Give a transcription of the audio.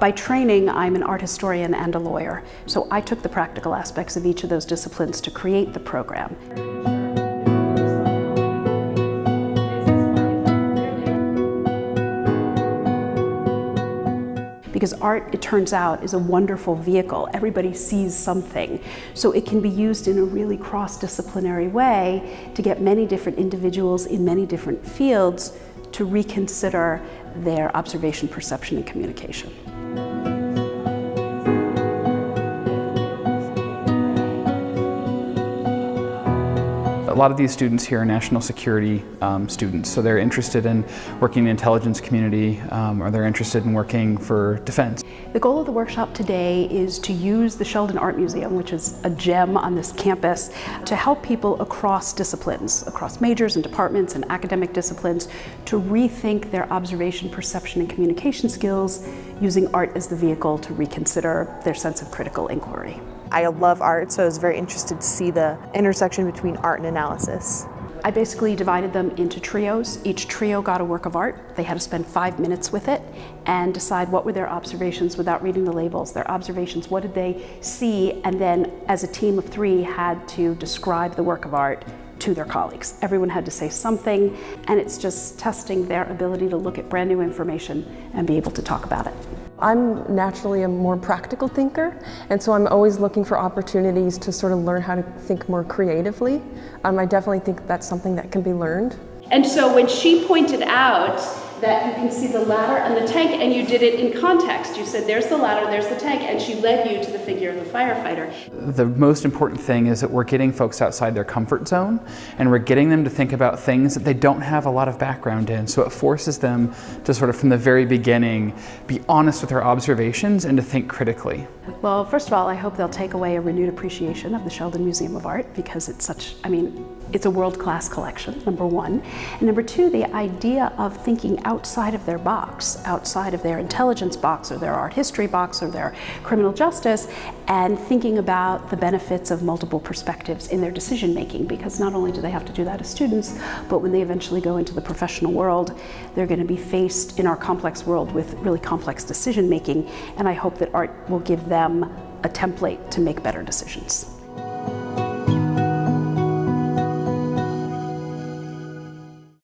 By training, I'm an art historian and a lawyer, so I took the practical aspects of each of those disciplines to create the program. Because art, it turns out, is a wonderful vehicle. Everybody sees something. So it can be used in a really cross-disciplinary way to get many different individuals in many different fields to reconsider their observation, perception, and communication. A lot of these students here are national security students, so they're interested in working in the intelligence community or they're interested in working for defense. The goal of the workshop today is to use the Sheldon Art Museum, which is a gem on this campus, to help people across disciplines, across majors and departments and academic disciplines, to rethink their observation, perception, and communication skills using art as the vehicle to reconsider their sense of critical inquiry. I love art, so I was very interested to see the intersection between art and analysis. I basically divided them into trios. Each trio got a work of art. They had to spend 5 minutes with it and decide what were their observations without reading the labels. Their observations, what did they see? And then as a team of 3 had to describe the work of art to their colleagues. Everyone had to say something, and it's just testing their ability to look at brand new information and be able to talk about it. I'm naturally a more practical thinker, and so I'm always looking for opportunities to sort of learn how to think more creatively. I definitely think that's something that can be learned. And so when she pointed out that you can see the ladder and the tank, and you did it in context. You said, there's the ladder, there's the tank, and she led you to the figure of the firefighter. The most important thing is that we're getting folks outside their comfort zone, and we're getting them to think about things that they don't have a lot of background in. So it forces them to sort of, from the very beginning, be honest with their observations and to think critically. Well, first of all, I hope they'll take away a renewed appreciation of the Sheldon Museum of Art, because it's such, it's a world-class collection, number one. And number two, the idea of thinking outside of their box, outside of their intelligence box or their art history box or their criminal justice, and thinking about the benefits of multiple perspectives in their decision making, because not only do they have to do that as students, but when they eventually go into the professional world, they're going to be faced in our complex world with really complex decision making, and I hope that art will give them a template to make better decisions.